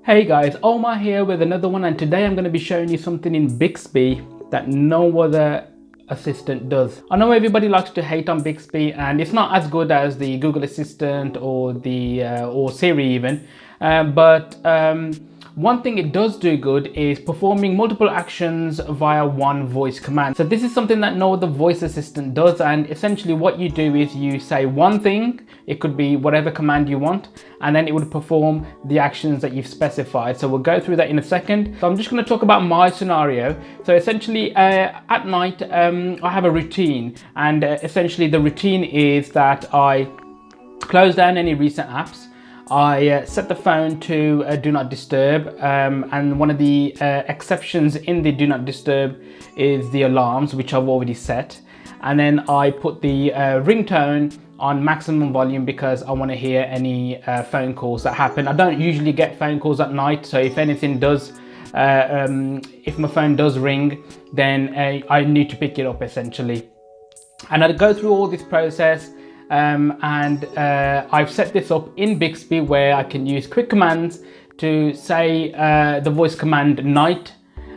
Hey guys, Omarr here with another one, and today I'm going to be showing you something in Bixby that no other assistant does. I know everybody likes to hate on Bixby and it's not as good as the Google Assistant or the or Siri even, but one thing it does do good is performing multiple actions via one voice command. So this is something that no other voice assistant does, and essentially what you do is you say one thing, it could be whatever command you want, and then it would perform the actions that you've specified. So we'll go through that in a second. So I'm just going to talk about my scenario. So essentially at night I have a routine, and essentially the routine is that I close down any recent apps. I set the phone to do not disturb, and one of the exceptions in the do not disturb is the alarms, which I've already set. And then I put the ringtone on maximum volume because I want to hear any phone calls that happen. I don't usually get phone calls at night, so if anything does, if my phone does ring, then I need to pick it up essentially. And I go through all this process. I've set this up in Bixby where I can use quick commands to say the voice command night,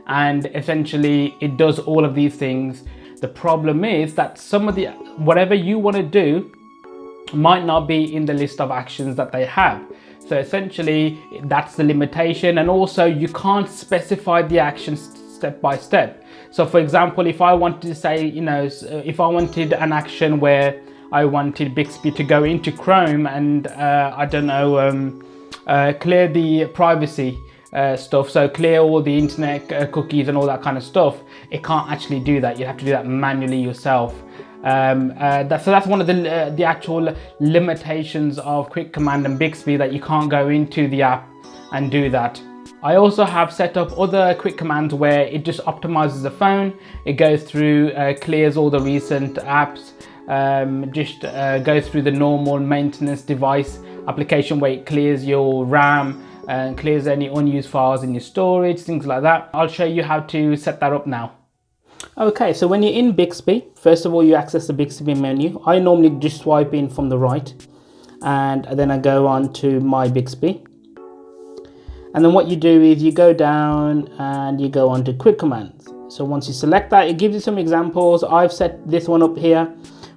and essentially it does all of these things. The problem is that some of the whatever you want to do might not be in the list of actions that they have. So essentially that's the limitation, and also you can't specify the actions step by step. So for example, if I wanted to say, if I wanted an action where I wanted Bixby to go into Chrome and I don't know, clear the privacy stuff, so clear all the internet cookies and all that kind of stuff, it can't actually do that. You have to do that manually yourself. So that's one of the actual limitations of quick command and Bixby, that you can't go into the app and do that. I also have set up other quick commands where it just optimizes the phone. It goes through, clears all the recent apps, goes through the normal maintenance device application where it clears your RAM and clears any unused files in your storage, things like that. I'll show you how to set that up now. Okay, so when you're in Bixby, first of all you access the Bixby menu. I normally just swipe in from the right, and then I go on to my Bixby. And then what you do is you go down and you go on to quick commands. So once you select that, it gives you some examples. I've set this one up here,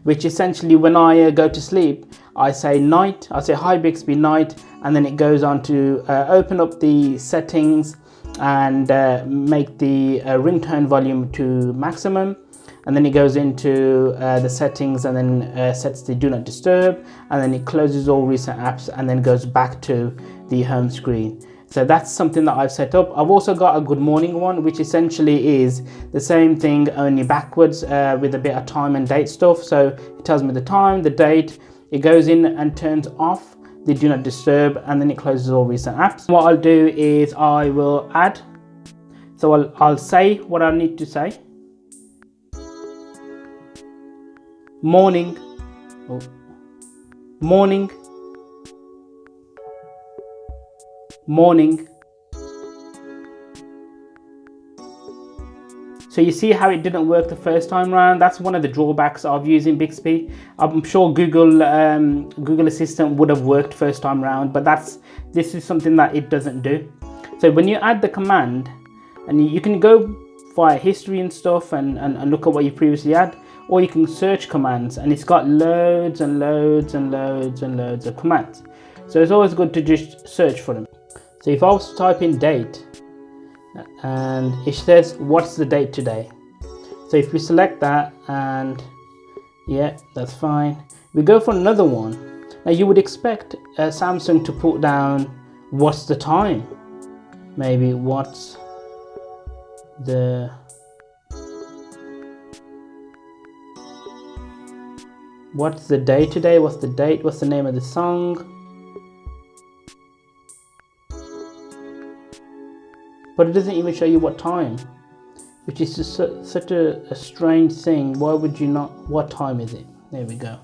which essentially when I go to sleep, I say night, I say hi Bixby night, and then it goes on to open up the settings and make the ringtone volume to maximum. And then it goes into the settings and then sets the do not disturb, and then it closes all recent apps and then goes back to the home screen. So that's something that I've set up. I've also got a good morning one, which essentially is the same thing, only backwards, with a bit of time and date stuff. So it tells me the time, the date, it goes in and turns off the do not disturb, and then it closes all recent apps. What I'll do is I will add, so I'll say what I need to say. Morning, morning, morning. So you see how it didn't work the first time around. That's one of the drawbacks of using Bixby. I'm sure Google Assistant would have worked first time around, but this is something that it doesn't do. So when you add the command, and you can go via history and stuff and look at what you previously had, or you can search commands, and it's got loads and loads and loads and loads of commands. So it's always good to just search for them. So if I was to type in date, and it says what's the date today, so if we select that, and yeah, that's fine, we go for another one. Now you would expect Samsung to put down what's the time, maybe what's the day today, what's the date, what's the name of the song. But it doesn't even show you what time, which is just such a strange thing. Why would you not? What time is it? There we go.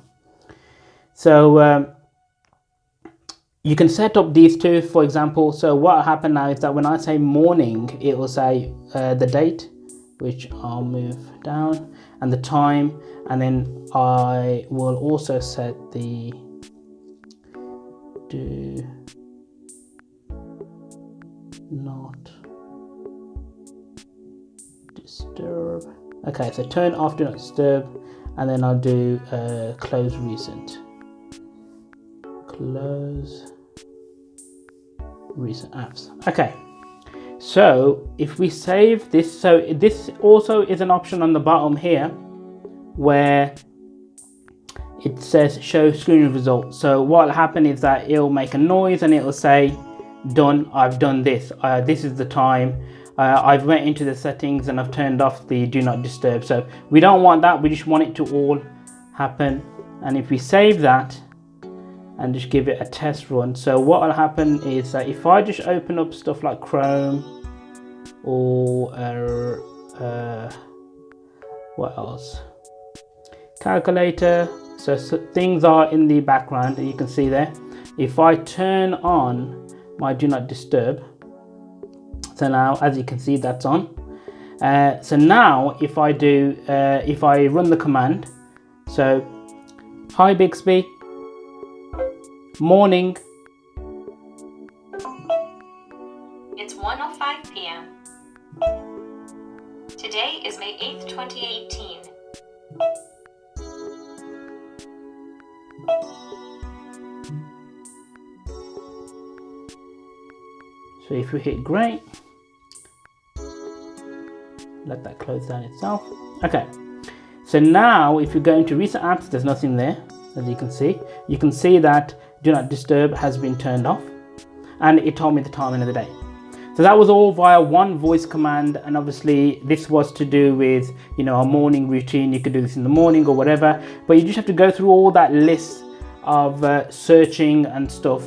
So you can set up these two, for example. So what will happen now is that when I say morning, it will say the date, which I'll move down, and the time, and then I will also set the not disturb. Okay, so turn off do not disturb, and then I'll do close recent. Close recent apps. Okay, so if we save this, so this also is an option on the bottom here where it says show screen results. So what will happen is that it'll make a noise and it'll say done, I've done this, this is the time, I've went into the settings and I've turned off the do not disturb. So we don't want that, we just want it to all happen. And if we save that and just give it a test run, so what will happen is that if I just open up stuff like Chrome or what else, calculator, so things are in the background and you can see there. If I turn on my do not disturb, so now as you can see that's on. So now if I do, if I run the command, so hi Bixby, morning. It's 1:05 p.m. Today is May 8th, 2018. So if we hit great, let that close down itself. Okay, so now if you go into recent apps, there's nothing there. As you can see that do not disturb has been turned off and it told me the time of the day. So that was all via one voice command, and obviously this was to do with, you know, a morning routine. You could do this in the morning or whatever, but you just have to go through all that list of searching and stuff,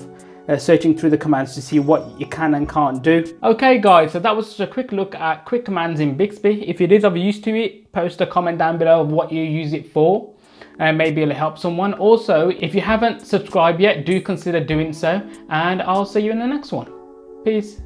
searching through the commands to see what you can and can't do. Okay guys, so that was just a quick look at quick commands in Bixby. If it is of use to it, post a comment down below of what you use it for, and maybe it'll help someone. Also, if you haven't subscribed yet, do consider doing so, and I'll see you in the next one. Peace.